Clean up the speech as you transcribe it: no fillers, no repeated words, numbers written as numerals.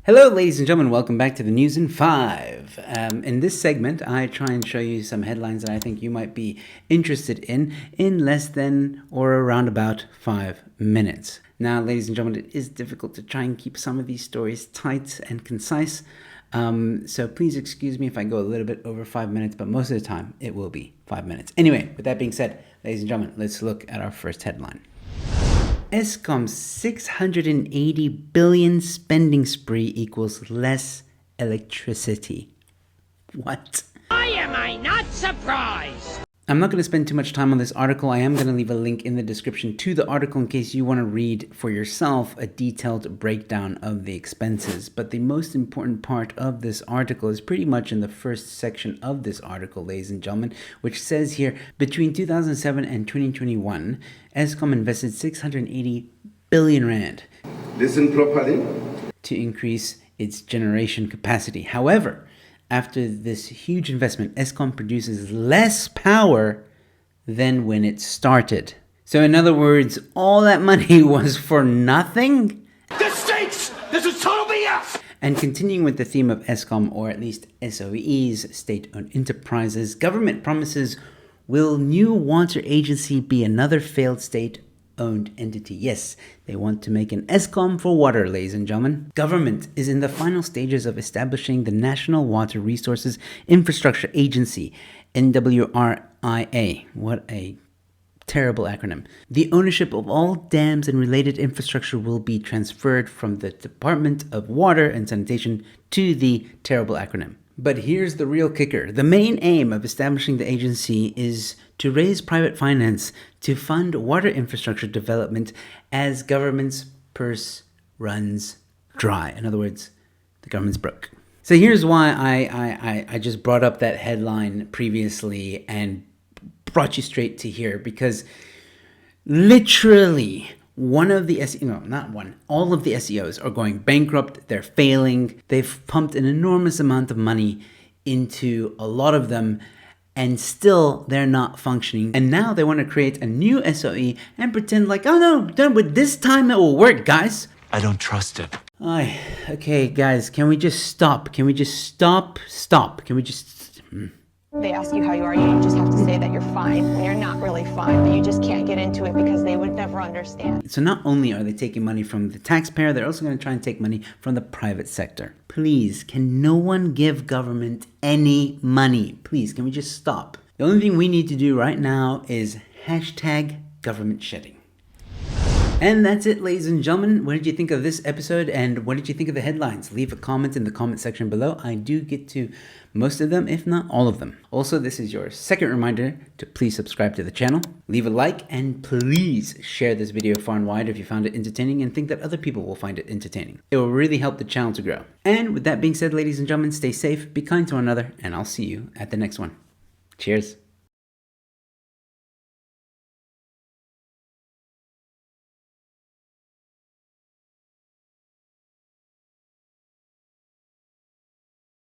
Hello ladies and gentlemen, welcome back to the News in 5. In this segment, I try and show you some headlines that I think you might be interested in less than or around about 5 minutes. Now, ladies and gentlemen, it is difficult to try and keep some of these stories tight and concise, so please excuse me if I go a little bit over 5 minutes, but most of the time it will be 5 minutes. Anyway, with that being said, ladies and gentlemen, let's look at our first headline. Eskom's 680 billion spending spree equals less electricity. What? Why am I not surprised? I'm not going to spend too much time on this article. I am going to leave a link in the description to the article in case you want to read for yourself a detailed breakdown of the expenses. But the most important part of this article is pretty much in the first section of this article, ladies and gentlemen, which says here, between 2007 and 2021, Eskom invested 680 billion rand. Listen properly. To increase its generation capacity. However, after this huge investment, Eskom produces less power than when it started. So in other words, all that money was for nothing? This stinks! This is total BS! And continuing with the theme of Eskom, or at least SOEs, state-owned enterprises, government promises, will new water agency be another failed state-owned entity? Yes, they want to make an Eskom for water, ladies and gentlemen. Government is in the final stages of establishing the National Water Resources Infrastructure Agency, NWRIA. What a terrible acronym. The ownership of all dams and related infrastructure will be transferred from the Department of Water and Sanitation to the terrible acronym. But here's the real kicker. The main aim of establishing the agency is to raise private finance to fund water infrastructure development as government's purse runs dry. In other words, the government's broke. So here's why I just brought up that headline previously and brought you straight to here, because literally all of the SEOs are going bankrupt. They're failing. They've pumped an enormous amount of money into a lot of them, and still they're not functioning. And now they want to create a new SOE and pretend like, oh no, but this time it will work, guys. I don't trust it. Okay, guys, can we just stop? Can we just stop? Can we just... They ask you how you are, you just have to say that you're fine when you're not really fine, but you just can't get into it because they would never understand. So not only are they taking money from the taxpayer, they're also going to try and take money from the private sector. Please, can no one give government any money? Please, can we just stop? The only thing we need to do right now is hashtag government shedding. And that's it, ladies and gentlemen. What did you think of this episode, and what did you think of the headlines? Leave a comment in the comment section below. I do get to most of them, if not all of them. Also, this is your second reminder to please subscribe to the channel, leave a like, and please share this video far and wide if you found it entertaining and think that other people will find it entertaining. It will really help the channel to grow. And with that being said, ladies and gentlemen, stay safe, be kind to one another, and I'll see you at the next one. Cheers.